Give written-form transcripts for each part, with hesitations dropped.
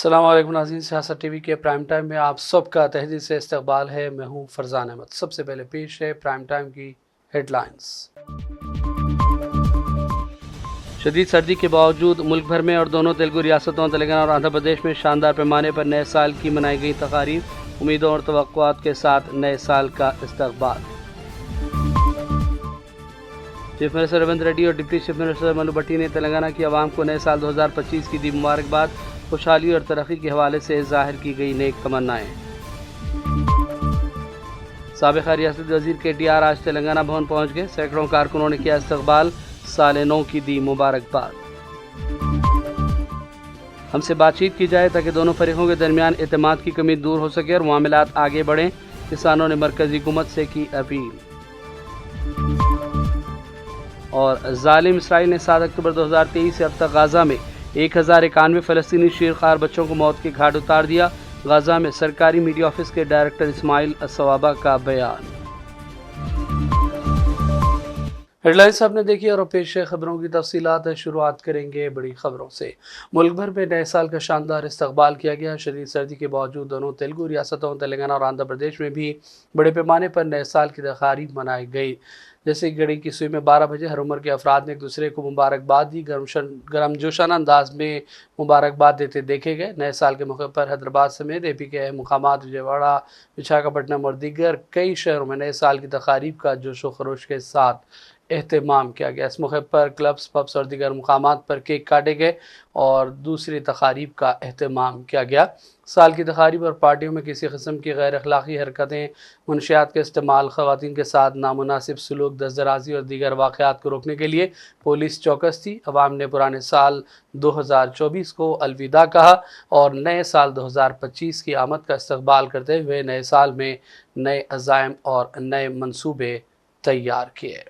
अस्सलाम वालेकुम नाज़रीन, सियासत टीवी के प्राइम टाइम में आप सबका तहे दिल से इस्तकबाल है। मैं हूं फरजान अहमद। सबसे पहले पेश है प्राइम टाइम की हेडलाइंस। शदीद सर्दी के बावजूद मुल्क भर में और दोनों तेलुगु रियासतों तेलंगाना और आंध्र प्रदेश में शानदार पैमाने पर नए साल की मनाई गई तकारीब, उम्मीदों और तवक्कुआत के साथ नए साल का इस्तकबाल। चीफ मिनिस्टर रेवंत रेड्डी और डिप्टी चीफ मिनिस्टर मल्लू भट्टी ने तेलंगाना की आवाम को नए साल 2025 की दी मुबारकबाद। खुशहाली और तरक्की के हवाले से जाहिर की गई नेक तमन्नाएं। साबिक़ा रियासती वज़ीर KTR आज तेलंगाना भवन पहुंच गए। सैकड़ों कारकुनों ने किया इस्तकबाल, साल नौ की दी मुबारकबाद। हमसे बातचीत की जाए ताकि दोनों फरीकों के दरमियान एतमाद की कमी दूर हो सके और मामलात आगे बढ़ें, किसानों ने मरकजी हुकूमत से की अपील। और जालिम इसराइल ने 7 अक्टूबर 2023 से अब तक गाज़ा में 1091 फ़लस्तीनी शीरखार बच्चों को मौत के घाट उतार दिया। गाज़ा में सरकारी मीडिया ऑफिस के डायरेक्टर इस्माइल अस्सवाबा का बयान। हेडलाइंस आपने देखी और पेश खबरों की तफसीलात। शुरुआत करेंगे बड़ी खबरों से। मुल्क भर में नए साल का शानदार इस्तकबाल किया गया। शदीद सर्दी के बावजूद दोनों तेलुगु रियासतों तेलंगाना और आंध्र प्रदेश में भी बड़े पैमाने पर नए साल की तकारीब मनाई गई। जैसे घड़ी की सुई में 12 बजे हर उम्र के अफराद ने एक दूसरे को मुबारकबाद दी। गर्मजोशाना अंदाज में मुबारकबाद देते देखे गए। नए साल के मौके पर हैदराबाद समेत AP के अहम मुकामात विजयवाड़ा, विशाखापट्टनम और दीगर कई शहरों में नए साल की तकारीब का जोशो खरोश के साथ एहतमाम किया गया। इस मौके पर क्लब्स, पब्स और दीगर मुकामात पर केक काटे गए और दूसरी तकारीब का एहतमाम किया गया। साल की तकारीब और पार्टियों में किसी किस्म की गैर अखलाकी हरकतें, मुनशियात के इस्तेमाल, ख़वातीन के साथ नामुनासिब सलूक, दस्तदराजी और दीगर वाक़यात को रोकने के लिए पुलिस चौकस थी। अवाम ने पुराने साल 2024 को अलविदा कहा और नए साल 2025 की आमद का इस्तकबाल करते हुए नए साल में नए अज़ाइम और नए मंसूबे तैयार किए।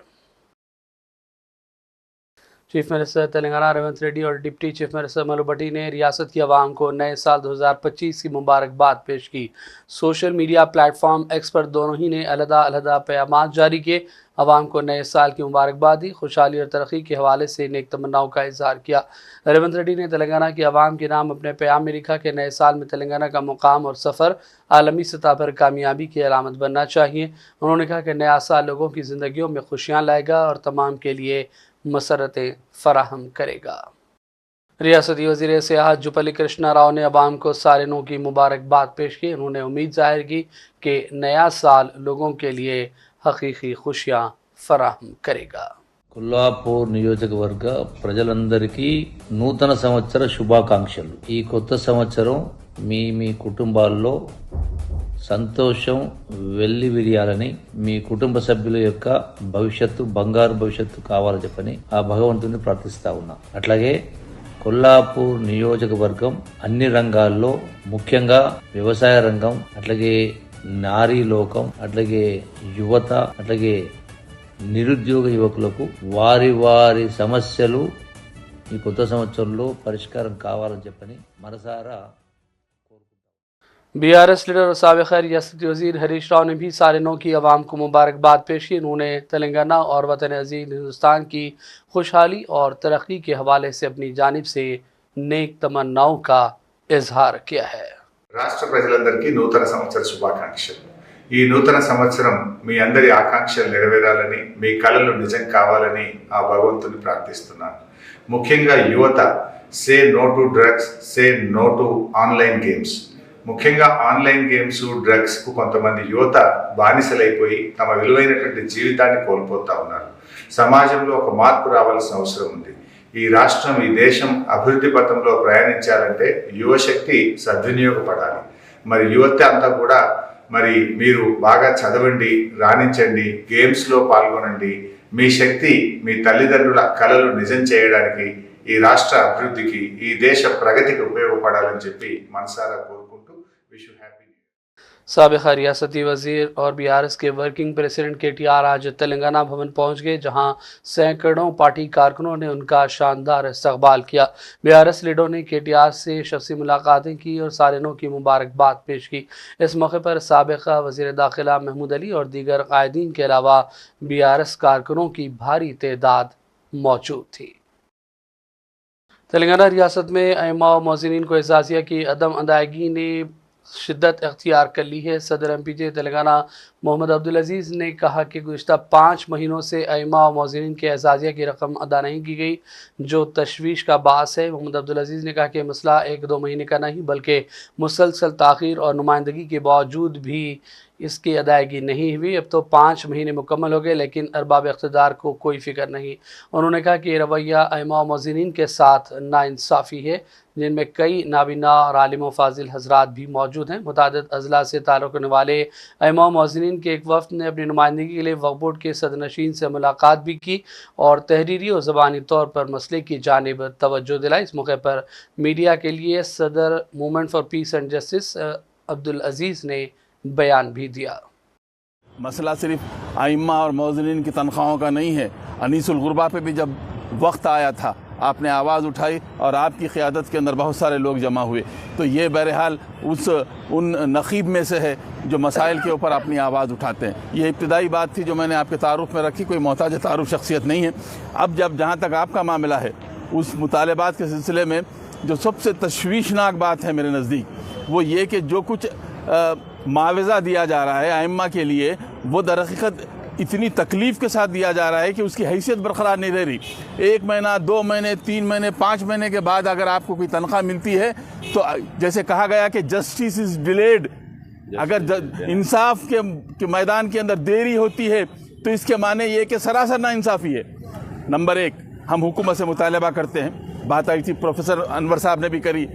चीफ मिनिस्टर तेलंगाना रेवंत रेड्डी और डिप्टी चीफ मिनिस्टर मल्लू भट्टी ने रियासत की आवाम को नए साल 2025 की मुबारकबाद पेश की। सोशल मीडिया प्लेटफॉर्म X पर दोनों ही ने अलग-अलग पैगाम जारी किए, आवाम को नए साल की मुबारकबाद दी, खुशहाली और तरक्की के हवाले से नेक तमन्नाओं का इजहार किया। रेवंत रेड्डी ने तेलंगाना की आवाम के नाम अपने पैगाम में लिखा कि नए साल में तेलंगाना का मुकाम और सफ़र आलमी सतह पर कामयाबी की अलामत बनना चाहिए। उन्होंने कहा कि नया साल लोगों की ज़िंदगियों में खुशियाँ लाएगा और तमाम के लिए मसरतें फराहम करेगा। रियासती वज़ीर सियाहत जुपल्ली कृष्णा राव ने अवाम को साल नौ की मुबारकबाद पेश की। उन्होंने उम्मीद जाहिर की कि नया साल लोगों के लिए हकीकी खुशियाँ फराहम करेगा। కొల్లాపూర్ నియోజకవర్గ ప్రజలందరికీ నూతన సంవత్సర శుభాకాంక్షలు. ఈ కొత్త సంవత్సరం మీ కుటుంబాల్లో సంతోషం వెల్లివిరియాలని, మీ కుటుంబ సభ్యుల యొక్క భవిష్యత్తు బంగారు భవిష్యత్తు కావాలని చెప్పని ఆ భగవంతుని ప్రార్థిస్తా ఉన్నా. అట్లాగే కొల్లాపూర్ నియోజకవర్గం అన్ని రంగాల్లో, ముఖ్యంగా వ్యవసాయ రంగం, అట్లాగే నారీ లోకం, అట్లాగే యువత, అట్లాగే నిరుద్యోగ యువకులకు వారి సమస్యలు ఈ కొత్త సంవత్సరంలో పరిష్కారం కావాలని చెప్పని మనసారా BRS लीडर और साबिक़ रियासती वज़ीर हरीश राव ने भी साल नौ की आवाम को मुबारकबाद पेश की। उन्होंने तेलंगाना और वतन अज़ीज़ हिंदुस्तान की खुशहाली और तरक्की के हवाले से अपनी जानिब से नेक तमन्नाओं का इजहार किया है। రాష్ట్ర ప్రజలందరికీ నూతన సంవత్సర శుభాకాంక్షలు. ఈ నూతన సంవత్సరం మీ అందరి ఆకాంక్షలు నెరవేరాలని, మీ కలలు నిజం కావాలని ఆ భగవంతుని ప్రార్థిస్తున్నాను. ముఖ్యంగా యువత say no to drugs, say no to online games. ముఖ్యంగా ఆన్లైన్ గేమ్స్, డ్రగ్స్కు కొంతమంది యువత బానిసలైపోయి తమ విలువైనటువంటి జీవితాన్ని కోల్పోతూ ఉన్నారు. సమాజంలో ఒక మార్పు రావాల్సిన అవసరం ఉంది. ఈ రాష్ట్రం, ఈ దేశం అభివృద్ధి పథంలో ప్రయాణించాలంటే యువశక్తి సద్వినియోగపడాలి. మరి యువత అంతా కూడా మరి మీరు బాగా చదవండి, రాణించండి, గేమ్స్లో పాల్గొనండి. మీ శక్తి మీ తల్లిదండ్రుల కలలు నిజం చేయడానికి, ఈ రాష్ట్ర అభివృద్ధికి, ఈ దేశ ప్రగతికి ఉపయోగపడాలని చెప్పి మనసారా కోరుకుంటూ విష్ యూ హ్యాపీ. साबिक़ा रियासती वज़ीर और BRS के वर्किंग प्रेसिडेंट KTR आज तेलंगाना भवन पहुंच गए, जहां सैकड़ों पार्टी कारकुनों ने उनका शानदार इस्तकबाल किया। BRS लीडरों ने KTR से शख्सी मुलाकातें की और साल नौ की मुबारकबाद पेश की। इस मौके पर साबिक़ा वज़ीर दाखिला महमूद अली और दीगर कायदीन के अलावा BRS कारकुनों की भारी तादाद मौजूद थी। तेलंगाना रियासत में अइम्मा व मौज़िनीन को एजाज़िया की अदम अदायगी ने शिद्दत अख्तियार कर ली है। सदर MPJ तेलंगाना मोहम्मद अब्दुल अजीज़ ने कहा कि गुज़िश्ता 5 महीनों से अइम्मा व मौज़िनीन के एजाज़िया की रकम अदा नहीं की गई, जो तशवीश का बास है। मोहम्मद अब्दुल अजीज़ ने कहा कि मसला 1-2 महीने का नहीं बल्कि मुसलसल ताख़ीर और नुमाइंदगी के बावजूद भी इसकी अदायगी नहीं हुई। अब तो 5 महीने मुकम्मल हो गए लेकिन अरबाब इक़्तिदार को कोई फ़िक्र नहीं। उन्होंने कहा कि ये रवैया अइम्मा व मौज़िनीन के साथ नाइंसाफ़ी है, जिनमें कई नाबीना और आलिम व फ़ाज़िल हज़रात भी मौजूद हैं। मुतादिद अज़ला से ताल्लुक़ रखने वाले अइम्मा व मौज़िनीन के एक वफ़द ने अपनी नुमाइंदगी के लिए वक्फ़ बोर्ड के सदरनशीन से मुलाकात भी की और तहरीरी और ज़बानी तौर पर मसले की जानिब तवज्जो दिलाई। इस मौके पर मीडिया के लिए सदर movement for peace and justice Abdul Aziz ने बयान भी दिया। मसला सिर्फ आइम्मा और मौज़िनीन की तनख्वाहों का नहीं है। अनीसुल गुरबा पे भी जब वक्त आया था आपने आवाज़ उठाई और आपकी क़ियादत के अंदर बहुत सारे लोग जमा हुए, तो ये बहरहाल उन नक़ीब में से है जो मसाइल के ऊपर अपनी आवाज़ उठाते हैं। ये इब्तिदाई बात थी जो मैंने आपके तारुफ़ में रखी, कोई मोहताज तारुफ़ शख्सियत नहीं है। अब जहाँ तक आपका मामला है, उस मुतालबात के सिलसिले में जो सबसे तशवीशनाक बात है मेरे नज़दीक, वो ये कि जो कुछ मुआवज़ा दिया जा रहा है आइम्मा के लिए, वो दरहक़ीक़त इतनी तकलीफ़ के साथ दिया जा रहा है कि उसकी हैसियत बरकरार नहीं रह रही। 1 महीना, 2 महीने, 3 महीने, 5 महीने के बाद अगर आपको कोई तनख्वाह मिलती है तो जैसे कहा गया कि जस्टिस इज़ डिलेड, अगर इंसाफ के मैदान के अंदर देरी होती है तो इसके माने ये कि सरासर नाइंसाफ़ी है। नंबर 1, हम हुकूमत से मुतालबा करते हैं, बात आई थी प्रोफेसर अनवर साहब ने भी करी,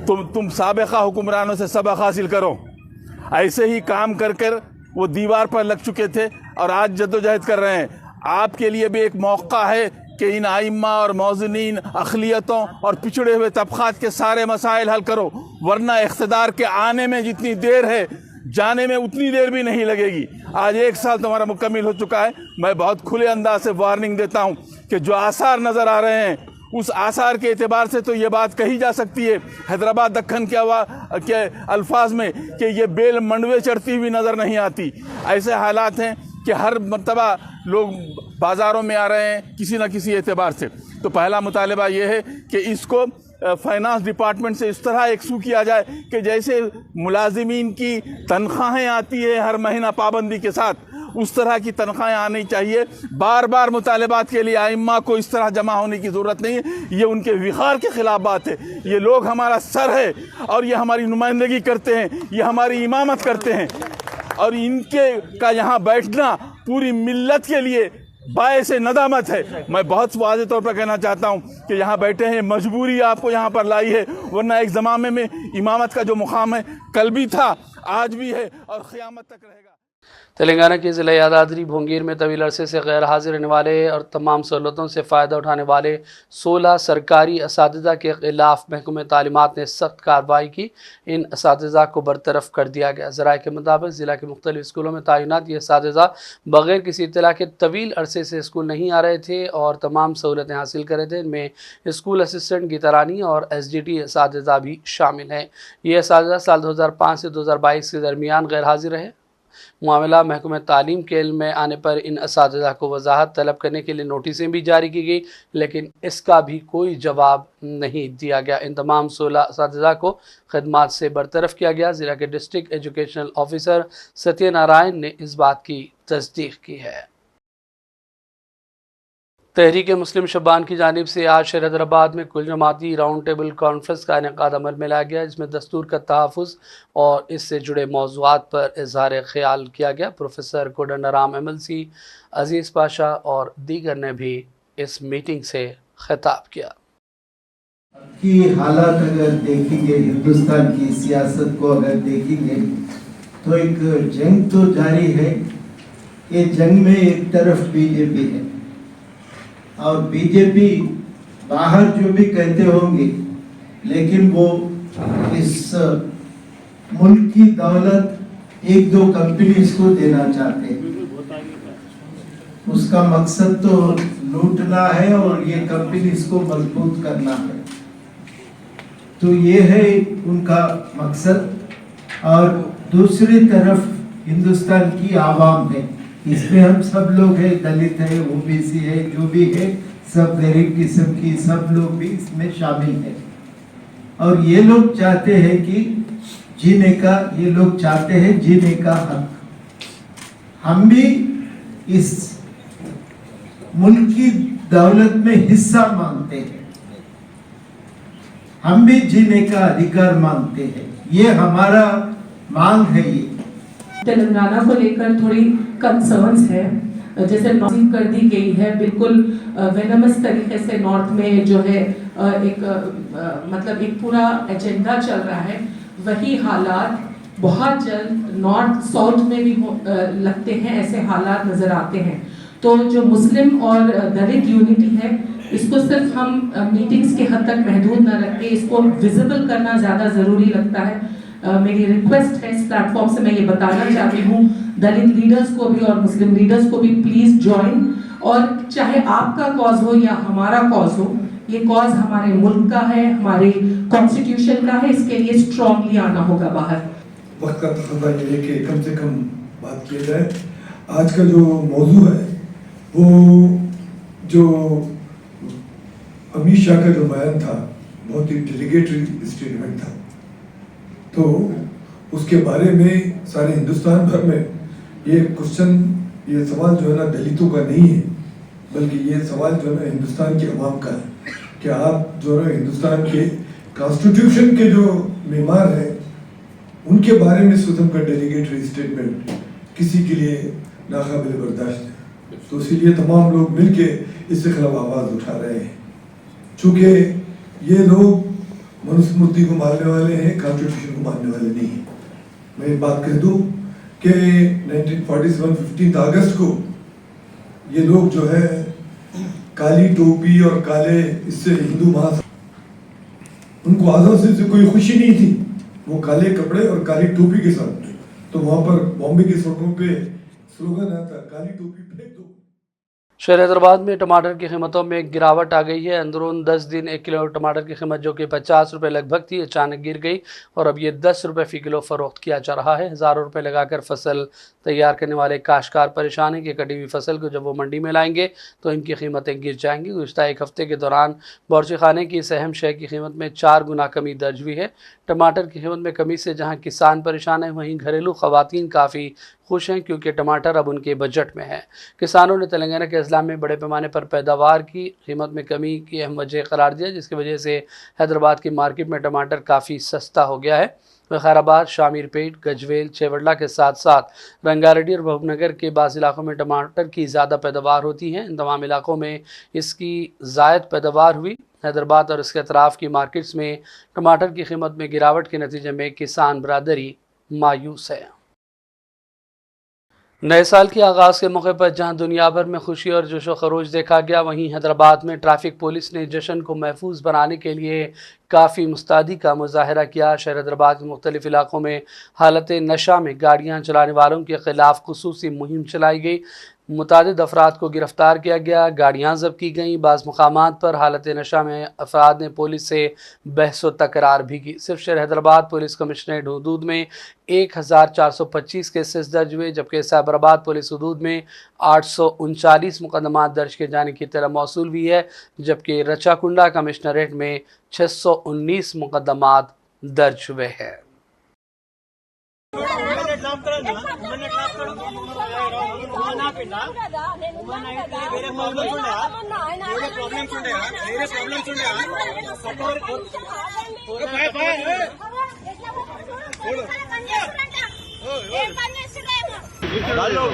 तुम साबिक़ा हुक्मरानों से सबक हासिल करो। ऐसे ही काम कर कर वो दीवार पर लग चुके थे और आज जद्दोजहद कर रहे हैं। आपके लिए भी एक मौका है कि इन आइम्मा और मौज़िनीन, अक़लियतों और पिछड़े हुए तबक़ात के सारे मसाइल हल करो, वरना इक़्तिदार के आने में जितनी देर है जाने में उतनी देर भी नहीं लगेगी। आज 1 साल तुम्हारा मुकम्मिल हो चुका है। मैं बहुत खुले अंदाज से वार्निंग देता हूँ कि जो आसार नज़र आ रहे हैं उस आसार के एतबार से तो ये बात कही जा सकती है हैदराबाद दक्खन के अल्फाज में कि ये बेल मंडवे चढ़ती हुई नज़र नहीं आती। ऐसे हालात हैं कि हर मर्तबा लोग बाज़ारों में आ रहे हैं किसी न किसी एतबार से। तो पहला मुतालबा ये है कि इसको फाइनेंस डिपार्टमेंट से इस तरह एकसू किया जाए कि जैसे मुलाजिमीन की तनख्वाहें आती है हर महीना पाबंदी के साथ, उस तरह की तनख्वाहें आनी चाहिए। बार बार मुतालबात के लिए आइम्मा को इस तरह जमा होने की ज़रूरत नहीं है। ये उनके विखार के ख़िलाफ़ बात है। ये लोग हमारा सर है और ये हमारी नुमाइंदगी करते हैं, ये हमारी इमामत करते हैं और इनके का यहाँ बैठना पूरी मिल्लत के लिए बायस नदामत है। मैं बहुत वाज़ेह तौर पर कहना चाहता हूँ कि यहाँ बैठे हैं, मजबूरी आपको यहाँ पर लाई है, वरना एक ज़माने में इमामत का जो मुकाम है कल भी था, आज भी है और क़यामत तक रहेगा। तेलंगाना के ज़िला यादाद्री भोंगीर में तवील अरसे से गैर हाजिर रहने वाले और तमाम सहूलतों से फ़ायदा उठाने वाले 16 सरकारी असातिज़ा के ख़िलाफ़ महकमे तालीमात ने सख्त कार्रवाई की। इन असातिज़ा को बरतरफ कर दिया गया। ज़राए के मुताबिक ज़िला के मुख्तलिफ़ स्कूलों में तैनात ये असातिज़ा बग़ैर किसी इत्तला के तवील अरसे से स्कूल नहीं आ रहे थे और तमाम सहूलतें हासिल कर रहे थे। इनमें स्कूल असिस्टेंट गितारानी और SDT असातिज़ा भी शामिल हैं। ये असातिज़ा साल 2005 से 2022 के दरमियान गैर हाजिर रहे। मामला महकमे तालीम के इल्म में आने पर इन असातिज़ा को वजाहत तलब करने के लिए नोटिसें भी जारी की गई, लेकिन इसका भी कोई जवाब नहीं दिया गया। इन तमाम 16 असातिज़ा को खदमात से बरतरफ किया गया। ज़िला के डिस्ट्रिक्ट एजुकेशनल ऑफिसर सत्यनारायण ने इस बात की तस्दीक की है। तहरीक मुस्लिम शबान की जानिब से आज शहर हैदराबाद में कुल जमाती राउंड टेबल कॉन्फ्रेंस का इनेकाद अमल में लाया गया, जिसमें दस्तूर का तहफ़्फ़ुज़ और इससे जुड़े मौज़ूआत पर इज़हार ख़याल किया गया। प्रोफेसर कोदंडराम MLC, अज़ीज़ पाशा और दीगर ने भी इस मीटिंग से खिताब किया। की हालात अगर देखेंगे, हिंदुस्तान की सियासत को अगर देखेंगे तो एक जंग तो जारी है। ये जंग में एक तरफ बीजेपी है और बीजेपी बाहर जो भी कहते होंगे, लेकिन वो इस मुल्क की दौलत 1-2 कंपनीज को देना चाहते हैं। उसका मकसद तो लूटना है और ये कंपनीज को मजबूत करना है। तो ये है उनका मकसद। और दूसरी तरफ हिंदुस्तान की आवाम है, इसमें हम सब लोग हैं, दलित है, OBC है, जो भी है, सब गरीब किस्म की सब लोग भी इसमें शामिल हैं। और ये लोग चाहते हैं कि ये लोग चाहते हैं जीने का हक। हम भी इस मुल्क की दौलत में हिस्सा मांगते हैं, हम भी जीने का अधिकार मांगते हैं, ये हमारा मांग है। ये तेलंगाना को लेकर थोड़ी कंसर्न्स है, जैसे नॉर्थ कर दी गई है बिल्कुल वेनमस तरीके से। नॉर्थ में जो है मतलब एक पूरा एजेंडा चल रहा है, वही हालात बहुत जल्द नॉर्थ साउथ में भी लगते हैं, ऐसे हालात नजर आते हैं। तो जो मुस्लिम और दलित यूनिटी है, इसको सिर्फ हम मीटिंग्स के हद तक महदूद न रख के इसको विजिबल करना ज़्यादा ज़रूरी लगता है। मेरी रिक्वेस्ट है इस प्लेटफॉर्म से, मैं ये बताना चाहती हूँ दलित लीडर्स को भी और मुस्लिम लीडर्स को भी, प्लीज़ ज्वाइन। और चाहे आपका कॉज हो या हमारा कॉज हो, ये कॉज हमारे मुल्क का है, हमारे कॉन्स्टिट्यूशन का है, इसके लिए स्ट्रांगली आना होगा बाहर। वक्त का तक़ाज़ा ये है कि कम से कम बात किया जाए। आज का जो मौजू है वो जो अमित शाह का जो बयान था बहुत ही डेलीगेटरी स्टेटमेंट था, तो उसके बारे में सारे हिंदुस्तान भर में ये क्वेश्चन, ये सवाल जो है ना दलितों का नहीं है, बल्कि ये सवाल जो है ना हिंदुस्तान के अवाम का है कि आप जो है हिंदुस्तान के कॉन्स्टिट्यूशन के जो मेमार हैं उनके बारे में स्वतंत्र का डेलीगेटरी स्टेटमेंट किसी के लिए नाकाबिल बर्दाश्त है। तो इसीलिए तमाम लोग मिलके इसके खिलाफ आवाज़ उठा रहे हैं। चूँकि ये लोग मनुस्मृति को मानने वाले हैं, कॉन्स्टिट्यूशन को मानने वाले नहीं हैं। मैं एक बात कह दूँ कि 1947 15 अगस्त को ये लोग जो है काली टोपी और काले इससे हिंदू उनको आज़ादी से कोई खुशी नहीं थी, वो काले कपड़े और काली टोपी के साथ थे। तो वहाँ पर बॉम्बे की सड़कों पे स्लोगन आता, काली टोपी फेंक दो। शहर हैदराबाद में टमाटर की कीमतों में गिरावट आ गई है। अंदरून 10 दिन 1 किलो टमाटर की कीमत जो कि 50 रुपये लगभग थी, अचानक गिर गई और अब ये 10 रुपये फ़ी किलो फ़रोख्त किया जा रहा है। हज़ारों रुपये लगाकर फसल तैयार करने वाले काश्तकार परेशान हैं कि कटी हुई फसल को जब वो मंडी में लाएंगे तो इनकी कीमतें गिर जाएंगी। गुज़िश्ता एक हफ़्ते के दौरान बावर्ची खाने की इस अहम शय की कीमत में 4 गुना कमी दर्ज हुई है। टमाटर की कीमत में कमी से जहाँ किसान परेशान हैं, वहीं घरेलू ख़वातीन काफ़ी खुश हैं क्योंकि टमाटर अब उनके बजट में है। किसानों ने तेलंगाना के अजला में बड़े पैमाने पर पैदावार की कीमत में कमी की अहम वजह करार दिया, जिसकी वजह से हैदराबाद की मार्केट में टमाटर काफ़ी सस्ता हो गया है। खैराबाद, शामीरपेट, गजवेल, चेवड़ला के साथ साथ रंगारेड्डी और महबूबनगर के बाज़ इलाकों में टमाटर की ज़्यादा पैदावार होती है। इन तमाम इलाकों में इसकी ज़ायद पैदावार हुई। हैदराबाद और इसके अतराफ़ की मार्केट्स में टमाटर की कीमत में गिरावट के नतीजे में किसान बरादरी मायूस है। नए साल के आगाज़ के मौके पर जहां दुनिया भर में खुशी और जोश व खरोश देखा गया, वहीं हैदराबाद में ट्रैफिक पुलिस ने जश्न को महफूज बनाने के लिए काफ़ी मुस्तैदी का मुजाहरा किया। शहर हैदराबाद के मुख्तलिफ इलाकों में हालत नशा में गाड़ियाँ चलाने वालों के ख़िलाफ़ खुसूसी मुहिम चलाई गई। मुतादिद अफराद को गिरफ़्तार किया गया, गाड़ियाँ ज़ब्त की गईं। बाज़ मकामात पर हालत नशा में अफराद ने पुलिस से बहस व तकरार भी की। सिर्फ शहर हैदराबाद पुलिस कमिश्नरेट हदूद में 1425 केसेस दर्ज हुए, जबकि साइबराबाद पुलिस हदूद में 839 मुकदमात दर्ज किए जाने की इत्तला मौसूल हुई है, जबकि रचाकुंडा कमिश्नरेट में 619 मुकदमात दर्ज हुए हैं।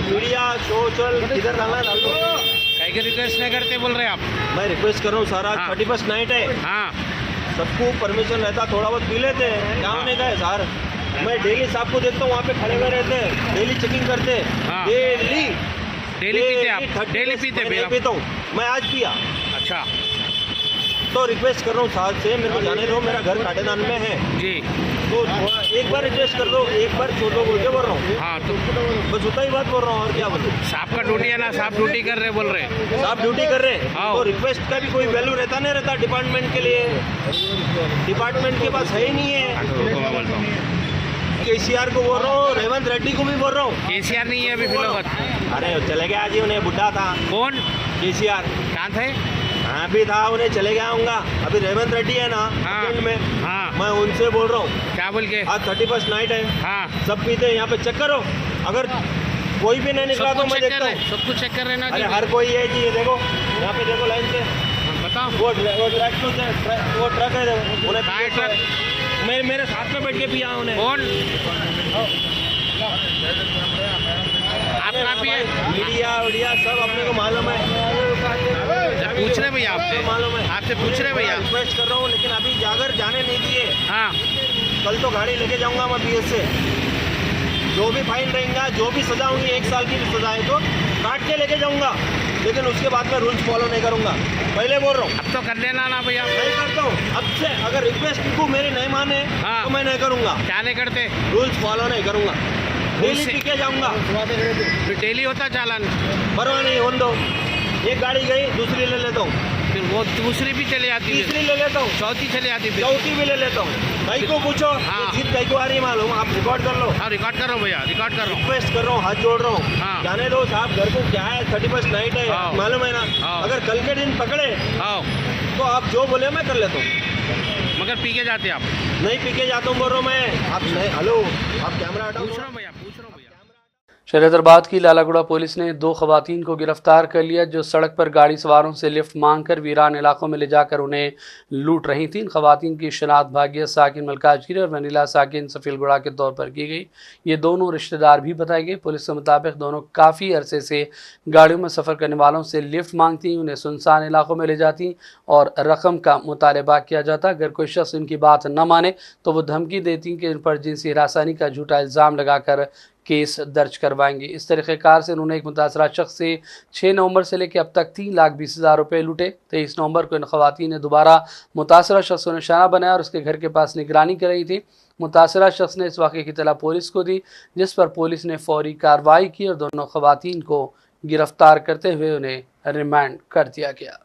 मीडिया सोशल किधर डालना डाल दो। कहीं की रिक्वेस्ट नहीं करते बोल रहे आप? मैं रिक्वेस्ट कर रहा हूँ सारा 31st नाइट है, हाँ सबको परमिशन रहता, थोड़ा बहुत पी लेते हैं, काम नहीं का है सर। मैं डेली साहब को देखता हूँ वहाँ पे खड़े हुए रहते हैं, डेली चेकिंग करते हैं, हाँ। डेली पीते आप? डेली पीते? मैं पीता हूँ, मैं आज पिया। अच्छा, तो रिक्वेस्ट कर रहा हूँ साहब से, मेरे को जाने दो, मेरा घर काटेदान में है जी। तो एक बार रिक्वेस्ट कर दो, एक बार छोड़ो बोल के बोल रहा हूँ। हाँ तो बस उतना ही बात बोल रहा हूँ, और क्या बोलूँ। साहब का ड्यूटी है ना, साहब ड्यूटी कर रहे बोल रहे। साहब ड्यूटी कर रहे हैं हाँ। तो रिक्वेस्ट का भी कोई वैल्यू रहता नहीं रहता डिपार्टमेंट के लिए, डिपार्टमेंट के पास है ही नहीं है। केसीआर को बोल रहा हूँ, रेवंत रेड्डी को भी बोल रहा हूँ। केसीआर नहीं है अभी फिलहाल। अरे चले गया जी, उन्हें बुढ़ा था। कौन? केसीआर कहाँ थे? मैं भी था, उन्हें चले गया हूँगा। अभी रेवंत रेड्डी है ना कैंट में, मैं उनसे बोल रहा हूँ। क्या बोल के? आज 31st नाइट है, सब पीते हैं यहाँ पे, चेक करो। अगर कोई भी नहीं निकला तो मैं देखता हूँ। सब कुछ चेक कर रहे ना। अरे हर कोई है जी, ये देखो यहाँ पे देखो लाइन से। बताओ। वो ट्रक है, उन्हें मेरे साथ में बैठ के पिया उन्हें। कौन? आपका पिए? मीडिया सब अपने को मालूम है। पूछ रहे भैया आपसे, मालूम है, आपसे पूछ रहे भैया। रिक्वेस्ट कर रहा हूँ, लेकिन अभी जाकर जाने नहीं दिए। हाँ, कल तो गाड़ी लेके जाऊंगा मैं PS से। जो भी फाइन रहेगा, जो भी सजा होगी, 1 साल की भी सजा है तो काट के लेके जाऊंगा, लेकिन उसके बाद मैं रूल्स फॉलो नहीं करूंगा। पहले बोल रहा हूँ, अब तो कर लेना ना भैया। नहीं करता हूँ अब से। अगर रिक्वेस्ट को मेरी नहीं माने तो मैं नहीं करूंगा। क्या नहीं करते? रूल्स फॉलो नहीं करूंगा, डेली पी के जाऊंगा। डेली होता चालान? परवाह नहीं, होने दो। एक गाड़ी गई, दूसरी ले लेता हूँ, फिर वो दूसरी भी चली जाती है, तीसरी ले लेता हूँ, चौथी चली जाती है, चौथी भी ले लेता हूँ। भाई को पूछो, हाँ। जीत भाई को आ रही है मालूम, आप रिकॉर्ड कर लो। हाँ, रिकॉर्ड कर रहा हूँ भैया, रिकॉर्ड कर रहा हूँ। रिक्वेस्ट कर रहा हूँ, हाथ जोड़ रहा हूँ, हाँ। जाने दो साहब। घर को क्या है, 31st नाइट है, हाँ। मालूम है ना। हाँ। अगर कल के दिन पकड़े हाँ, तो आप जो बोले मैं कर लेता हूँ। मगर पी के जाते आप? नहीं पी के जाता हूँ बोल रहा हूँ मैं। आप नहीं, हेलो, आप कैमरा हटाओ। पूछ रहा हूँ भैया, पूछ रहा हूँ भैया। शहर हैदराबाद की लालागुड़ा पुलिस ने 2 खवातीन को गिरफ्तार कर लिया जो सड़क पर गाड़ी सवारों से लिफ्ट मांगकर वीरान इलाकों में ले जाकर उन्हें लूट रही थीं। खवातीन की शनाख्त भाग्य साकिन मलकाजगिरी और वनीला साकिन सफीलगुड़ा के तौर पर की गई। ये दोनों रिश्तेदार भी बताए गए। पुलिस के मुताबिक दोनों काफ़ी अरसे से गाड़ियों में सफ़र करने वालों से लिफ्ट मांगती, उन्हें सुनसान इलाकों में ले जाती और रकम का मुतालबा किया जाता। अगर कोई शख्स इनकी बात न माने तो वो धमकी देती कि इन पर जिनसी हरासानी का झूठा इल्ज़ाम लगाकर केस दर्ज करवाएंगे। इस तरीक़ेकार से उन्होंने एक मुतासरा शख्स से 6 नवंबर से लेकर अब तक 3,20,000 रुपये लूटे। 23 नवंबर को इन खवातीन ने दोबारा मुतासरा शख्स को निशाना बनाया और उसके घर के पास निगरानी कर रही थी। मुतासरा शख्स ने इस वाक़े की इत्तला पुलिस को दी, जिस पर पुलिस ने फौरी कार्रवाई की और दोनों खवातीन को गिरफ्तार करते हुए उन्हें रिमांड कर दिया गया।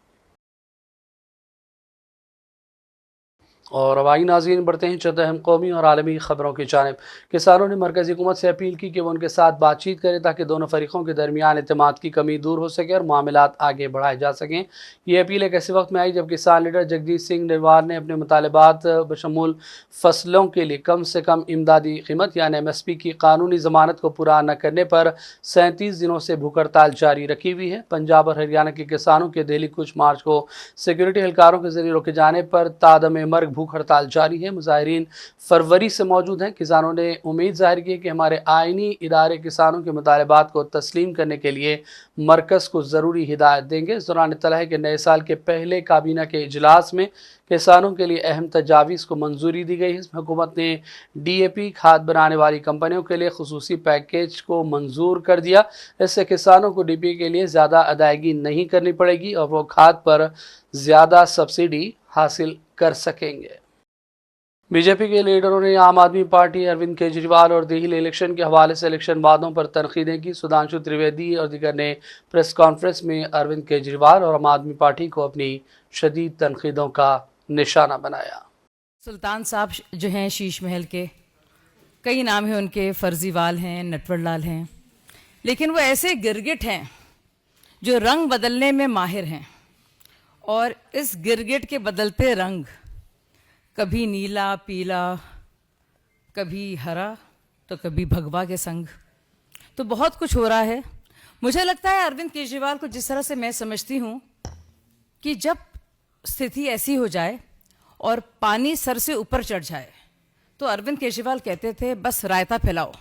और अवाई नाज़रीन बढ़ते हैं चंद अहम कौमी और आलमी ख़बरों की जानिब। किसानों ने मरकज़ी हुकूमत से अपील की कि वो उनके साथ बातचीत करें ताकि दोनों फरीक़ों के दरमियान एतमाद की कमी दूर हो सके और मामलात आगे बढ़ाए जा सकें। ये अपील एक ऐसे वक्त में आई जब किसान लीडर जगजीत सिंह नेरवार ने अपने मुतालबात बशमूल फसलों के लिए कम से कम इमदादी कीमत यानी MSP की कानूनी ज़मानत को पूरा न करने पर 37 दिनों से भूख हड़ताल जारी रखी हुई है। पंजाब और हरियाणा के किसानों के दिल्ली कुछ मार्च को सिक्योरिटी एहलकारों के जरिए रोके जाने पर तादम मर्ग भूख हड़ताल जारी है। मुजाहिरीन फरवरी से मौजूद हैं। किसानों ने उम्मीद जाहिर की कि हमारे आइनी इदारे किसानों के मुतालबात को तस्लीम करने के लिए मरकज़ को ज़रूरी हिदायत देंगे। इस दौरान इत्तला है कि नए साल के पहले काबीना के इजलास में किसानों के लिए अहम तजावीज़ को मंजूरी दी गई है। इसमें हुकूमत ने DAP खाद बनाने वाली कंपनियों के लिए खुसूसी पैकेज को मंजूर कर दिया। इससे किसानों को DAP के लिए ज़्यादा अदायगी नहीं करनी पड़ेगी और वो खाद पर ज़्यादा सब्सिडी हासिल कर सकेंगे। बीजेपी के लीडरों ने आम आदमी पार्टी, अरविंद केजरीवाल और दिल्ली इलेक्शन के हवाले से इलेक्शन वादों पर तनकीदें की। सुधांशु त्रिवेदी और दीगर ने प्रेस कॉन्फ्रेंस में अरविंद केजरीवाल और आम आदमी पार्टी को अपनी शदीद तनकीदों का निशाना बनाया। सुल्तान साहब जो हैं शीश महल के, कई नाम हैं उनके, फर्जीवाल हैं, नटवरलाल हैं, लेकिन वो ऐसे गिरगिट हैं जो रंग बदलने में माहिर हैं। और इस गिरगिट के बदलते रंग, कभी नीला पीला, कभी हरा, तो कभी भगवा के संग, तो बहुत कुछ हो रहा है। मुझे लगता है अरविंद केजरीवाल को जिस तरह से मैं समझती हूँ कि जब स्थिति ऐसी हो जाए और पानी सर से ऊपर चढ़ जाए, तो अरविंद केजरीवाल कहते थे बस रायता फैलाओ,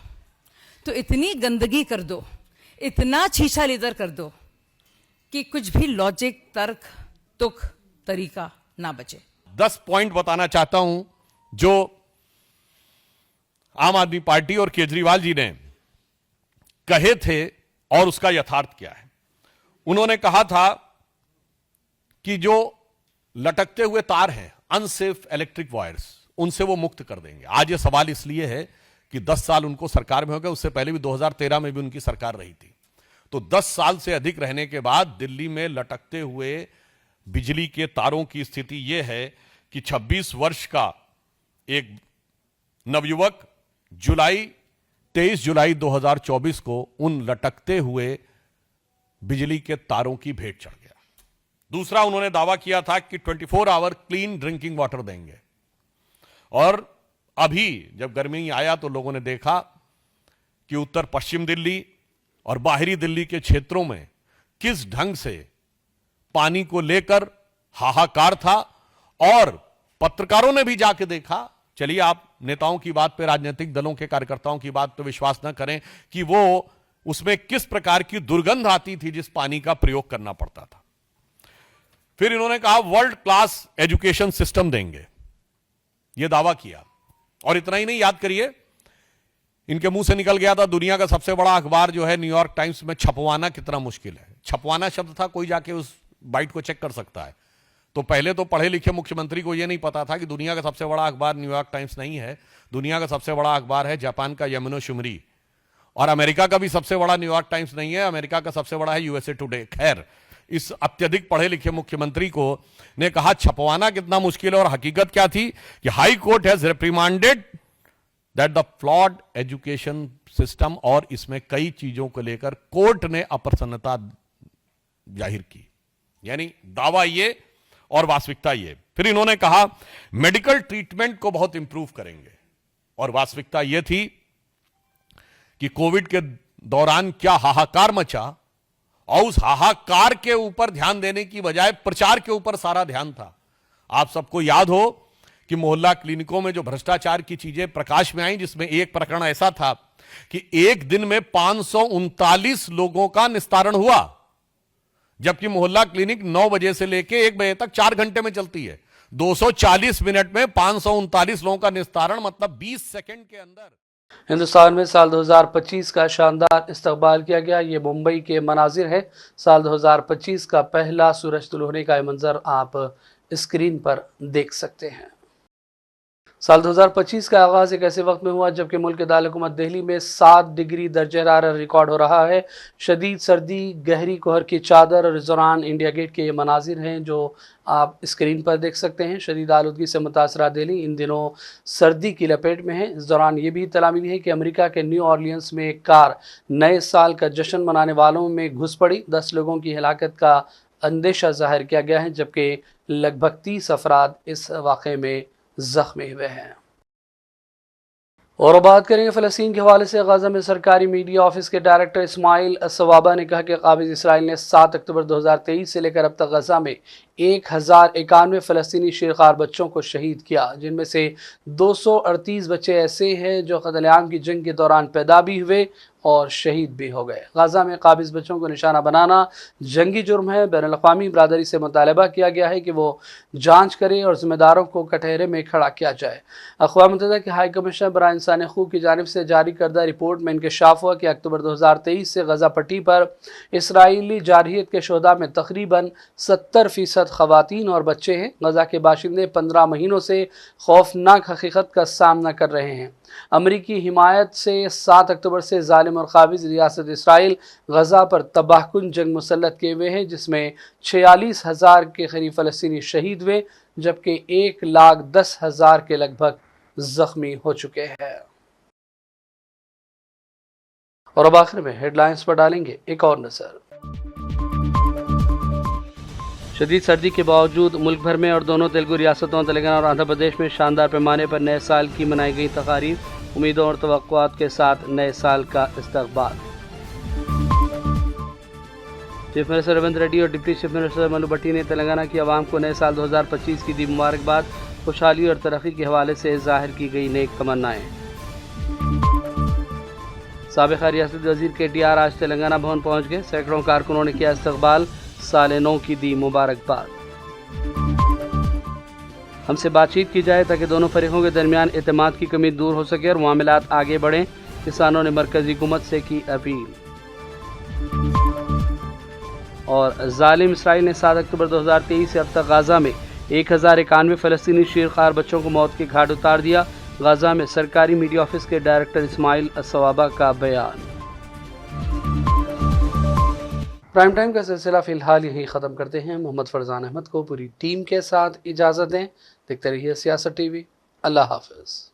तो इतनी गंदगी कर दो, इतना छीछा लीदर कर दो कि कुछ भी लॉजिक, तर्क, तुक, तरीका ना बचे। 10 पॉइंट बताना चाहता हूं जो आम आदमी पार्टी और केजरीवाल जी ने कहे थे और उसका यथार्थ क्या है। उन्होंने कहा था कि जो लटकते हुए तार हैं, अनसेफ इलेक्ट्रिक वायर्स, उनसे वो मुक्त कर देंगे। आज ये सवाल इसलिए है कि 10 साल उनको सरकार में हो गए, उससे पहले भी 2013 में भी उनकी सरकार रही थी। तो 10 साल से अधिक रहने के बाद दिल्ली में लटकते हुए बिजली के तारों की स्थिति यह है कि 26 वर्ष का एक नवयुवक 23 जुलाई 2024 को उन लटकते हुए बिजली के तारों की भेंट चढ़ गया। दूसरा, उन्होंने दावा किया था कि 24 आवर क्लीन ड्रिंकिंग वाटर देंगे। और अभी जब गर्मी आया तो लोगों ने देखा कि उत्तर पश्चिम दिल्ली और बाहरी दिल्ली के क्षेत्रों में किस ढंग से पानी को लेकर हाहाकार था। और पत्रकारों ने भी जाके देखा। चलिए, आप नेताओं की बात पे, राजनीतिक दलों के कार्यकर्ताओं की बात पे विश्वास न करें कि वो उसमें किस प्रकार की दुर्गंध आती थी जिस पानी का प्रयोग करना पड़ता था। फिर इन्होंने कहा वर्ल्ड क्लास एजुकेशन सिस्टम देंगे, यह दावा किया। और इतना ही नहीं, याद करिए, इनके मुंह से निकल गया था दुनिया का सबसे बड़ा अखबार जो है न्यूयॉर्क टाइम्स में छपवाना कितना मुश्किल है। छपवाना शब्द था, कोई जाके उस बाइट को चेक कर सकता है। तो पहले तो पढ़े लिखे मुख्यमंत्री को यह नहीं पता था कि दुनिया का सबसे बड़ा अखबार न्यूयॉर्क टाइम्स नहीं है, दुनिया का सबसे बड़ा अखबार है जापान का यमुनो शुमरी। और अमेरिका का भी सबसे बड़ा न्यूयॉर्क टाइम्स नहीं है, अमेरिका का सबसे बड़ा है यूएसए टुडे। खैर, इस अत्यधिक पढ़े लिखे मुख्यमंत्री को ने कहा छपवाना कितना मुश्किल है। और हकीकत क्या थी कि high court has reprimanded that the flawed education system, और इसमें कई चीजों को लेकर कोर्ट ने अप्रसन्नता जाहिर की। यानी दावा ये और वास्तविकता ये। फिर इन्होंने कहा मेडिकल ट्रीटमेंट को बहुत इंप्रूव करेंगे, और वास्तविकता यह थी कि कोविड के दौरान क्या हाहाकार मचा, और उस हाहाकार के ऊपर ध्यान देने की बजाय प्रचार के ऊपर सारा ध्यान था। आप सबको याद हो कि मोहल्ला क्लिनिकों में जो भ्रष्टाचार की चीजें प्रकाश में आई, जिसमें एक प्रकरण ऐसा था कि एक दिन में 539 लोगों का निस्तारण हुआ, जबकि मोहल्ला क्लिनिक 9 बजे से लेकर 1 बजे तक 4 घंटे में चलती है। 240 मिनट में 539 लोगों का निस्तारण, मतलब 20 सेकंड के अंदर। हिंदुस्तान में साल 2025 का शानदार इस्तकबाल किया गया। ये मुंबई के मनाजिर है। साल 2025 का पहला सूरज तुल होने का मंजर आप स्क्रीन पर देख सकते हैं। साल 2025 का आगाज एक ऐसे वक्त में हुआ जबकि मुल्क के दारकूमत दिल्ली में 7 डिग्री दर्जे हरारत रिकॉर्ड हो रहा है। शदीद सर्दी, गहरी कोहर की चादर, और इस दौरान इंडिया गेट के ये मनाजिर हैं जो आप स्क्रीन पर देख सकते हैं। शदीद आलूदगी से मुतासरा दिल्ली इन दिनों सर्दी की लपेट में है। इस दौरान ये भी इत्तला मिली है कि अमेरिका के न्यू ऑरलियंस में एक कार नए साल का जश्न मनाने वालों में घुस पड़ी। 10 लोगों की हलाकत का अंदेशा जाहिर किया गया है, जबकि लगभग 30 अफराद इस वाक़े में जख्मी हुए हैं। और बात करेंगे फ़लस्तीन के हवाले से। गाज़ा में सरकारी मीडिया ऑफिस के डायरेक्टर इस्माइल अस्सवाबा ने कहा कि काबिज़ इसराइल ने 7 अक्टूबर 2023 से लेकर अब तक गाज़ा में 1091 फ़लस्तीनी शेरखार बच्चों को शहीद किया, जिनमें से 238 बच्चे ऐसे हैं जो क़त्ल-ए-आम की जंग के दौरान पैदा भी हुए और शहीद भी हो गए। गाज़ा में काबिज़ बच्चों को निशाना बनाना जंगी जुर्म है। बैनुल-अक़वामी बरादरी से मुतालबा किया गया है कि वो जांच करे और ज़िम्मेदारों को कटहरे में खड़ा किया जाए। अक़वाम मुत्तहिदा के हाई कमिश्नर बराए इंसानी हक़ूक़ की जानिब से जारी करदा रिपोर्ट में इंकशाफ हुआ कि अक्टूबर 2023 से गज़ा पट्टी पर इसराइली जारहियत के शोहदा में तकरीबन 70% ख़वातीन और बच्चे हैं। गज़ा के बाशिंदे 15 महीनों से खौफनाक हकीकत का सामना कर रहे हैं। अमरीकी हिमायत से 7 अक्टूबर से ज़ालिम और काबिज़ रियासत इसराइल गज़ा पर तबाहकुन जंग मुसल्लत किए हुए हैं, जिसमें 46,000 के करीब फ़लस्तीनी शहीद हुए, जबकि 1,10,000 के लगभग ज़ख्मी हो चुके हैं। और अब आखिर में हेडलाइंस पर डालेंगे एक और नज़र। शदीद सर्दी के बावजूद मुल्क भर में और दोनों तेलुगु रियासतों तेलंगाना और आंध्र प्रदेश में शानदार पैमाने पर नए साल की मनाई गई तकारीब। उम्मीदों और तवक्कुआत के साथ नए साल का इस्तकबाल। चीफ मिनिस्टर रेवंत रेड्डी और डिप्टी चीफ मिनिस्टर मल्लू भट्टी ने तेलंगाना की आवाम को नए साल 2025 की दी मुबारकबाद। खुशहाली और तरक्की के हवाले से जाहिर की गई नेक तमन्नाएं। साबिक़ा रियासती वज़ीर KTR आज तेलंगाना भवन पहुँच गए। सैकड़ों कारकुनों ने किया इस्तकबाल, साल नौ की दी मुबारकबाद। हमसे बातचीत की जाए ताकि दोनों फरीकों के दरमियान एतमाद की कमी दूर हो सके और मामलात आगे बढ़ें, किसानों ने मरकजी हुकूमत से की अपील। और जालिम इसराइल ने 7 अक्टूबर 2023 से अब तक गाज़ा में 1091 फ़लस्तीनी शेरखार बच्चों को मौत के घाट उतार दिया। गाज़ा में सरकारी मीडिया ऑफिस के डायरेक्टर इस्माइल अस्सवाबा का बयान। प्राइम टाइम का सिलसिला फ़िलहाल यहीं ख़त्म करते हैं। मोहम्मद फरजान अहमद को पूरी टीम के साथ इजाज़त दें। देखते रहिए सियासत TV। अल्लाह हाफ़िज़।